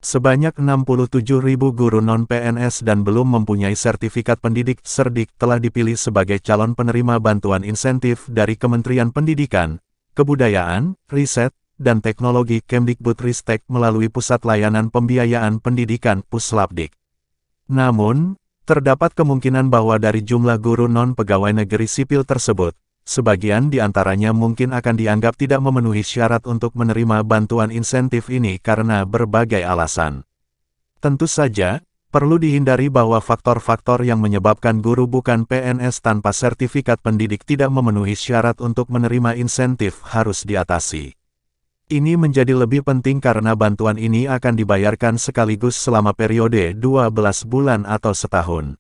Sebanyak 67.000 guru non-PNS dan belum mempunyai sertifikat pendidik (Serdik) telah dipilih sebagai calon penerima bantuan insentif dari Kementerian Pendidikan, Kebudayaan, Riset, dan Teknologi Kemdikbudristek melalui Pusat Layanan Pembiayaan Pendidikan (Puslapdik). Namun, terdapat kemungkinan bahwa dari jumlah guru non-pegawai negeri sipil tersebut, sebagian di antaranya mungkin akan dianggap tidak memenuhi syarat untuk menerima bantuan insentif ini karena berbagai alasan. Tentu saja, perlu dihindari bahwa faktor-faktor yang menyebabkan guru bukan PNS tanpa sertifikat pendidik tidak memenuhi syarat untuk menerima insentif harus diatasi. Ini menjadi lebih penting karena bantuan ini akan dibayarkan sekaligus selama periode 12 bulan atau setahun.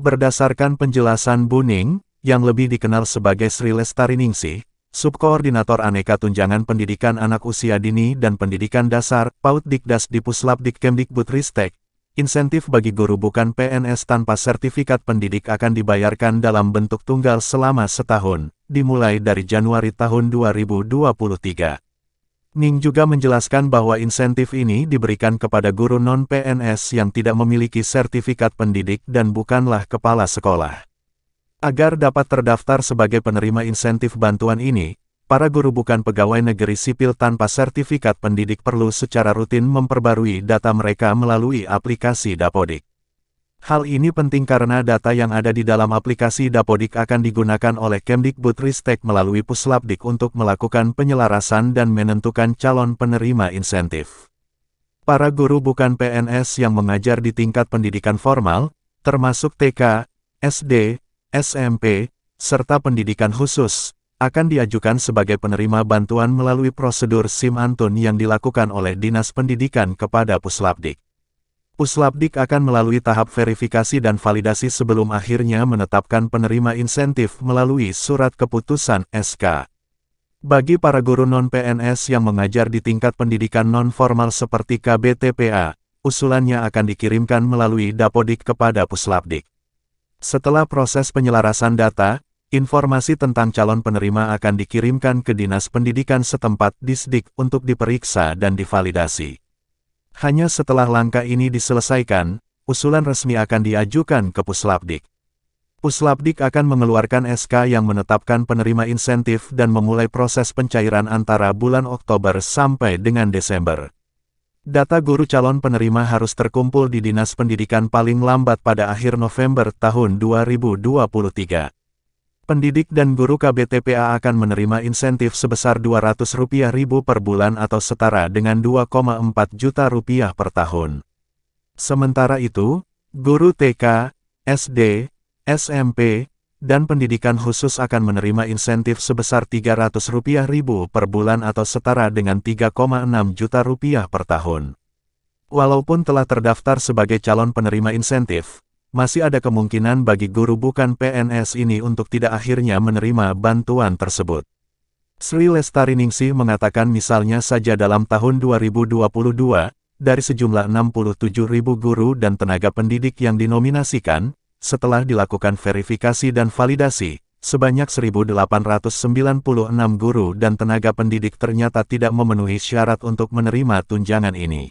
Berdasarkan penjelasan Bu Ning, yang lebih dikenal sebagai Sri Lestariningsih, Subkoordinator Aneka Tunjangan Pendidikan Anak Usia Dini dan Pendidikan Dasar, PAUD Dikdas di Puslapdik Kemdikbudristek, insentif bagi guru bukan PNS tanpa sertifikat pendidik akan dibayarkan dalam bentuk tunggal selama setahun, dimulai dari Januari tahun 2023. Ning juga menjelaskan bahwa insentif ini diberikan kepada guru non-PNS yang tidak memiliki sertifikat pendidik dan bukanlah kepala sekolah. Agar dapat terdaftar sebagai penerima insentif bantuan ini, para guru bukan pegawai negeri sipil tanpa sertifikat pendidik perlu secara rutin memperbarui data mereka melalui aplikasi Dapodik. Hal ini penting karena data yang ada di dalam aplikasi Dapodik akan digunakan oleh Kemdikbudristek melalui Puslapdik untuk melakukan penyelarasan dan menentukan calon penerima insentif. Para guru bukan PNS yang mengajar di tingkat pendidikan formal, termasuk TK, SD, SMP, serta pendidikan khusus, akan diajukan sebagai penerima bantuan melalui prosedur SIM Antun yang dilakukan oleh Dinas Pendidikan kepada Puslapdik. Puslapdik akan melalui tahap verifikasi dan validasi sebelum akhirnya menetapkan penerima insentif melalui surat keputusan SK. Bagi para guru non-PNS yang mengajar di tingkat pendidikan non-formal seperti KBTPA, usulannya akan dikirimkan melalui Dapodik kepada Puslapdik. Setelah proses penyelarasan data, informasi tentang calon penerima akan dikirimkan ke Dinas Pendidikan setempat Disdik untuk diperiksa dan divalidasi. Hanya setelah langkah ini diselesaikan, usulan resmi akan diajukan ke Puslapdik. Puslapdik akan mengeluarkan SK yang menetapkan penerima insentif dan memulai proses pencairan antara bulan Oktober sampai dengan Desember. Data guru calon penerima harus terkumpul di Dinas Pendidikan paling lambat pada akhir November tahun 2023. Pendidik dan guru KBTPA akan menerima insentif sebesar Rp200.000 per bulan atau setara dengan Rp2,4 juta per tahun. Sementara itu, guru TK, SD, SMP, dan pendidikan khusus akan menerima insentif sebesar Rp300.000 per bulan atau setara dengan Rp3,6 juta per tahun. Walaupun telah terdaftar sebagai calon penerima insentif, masih ada kemungkinan bagi guru bukan PNS ini untuk tidak akhirnya menerima bantuan tersebut. Sri Lestariningsih mengatakan misalnya saja dalam tahun 2022, dari sejumlah 67.000 guru dan tenaga pendidik yang dinominasikan, setelah dilakukan verifikasi dan validasi, sebanyak 1.896 guru dan tenaga pendidik ternyata tidak memenuhi syarat untuk menerima tunjangan ini.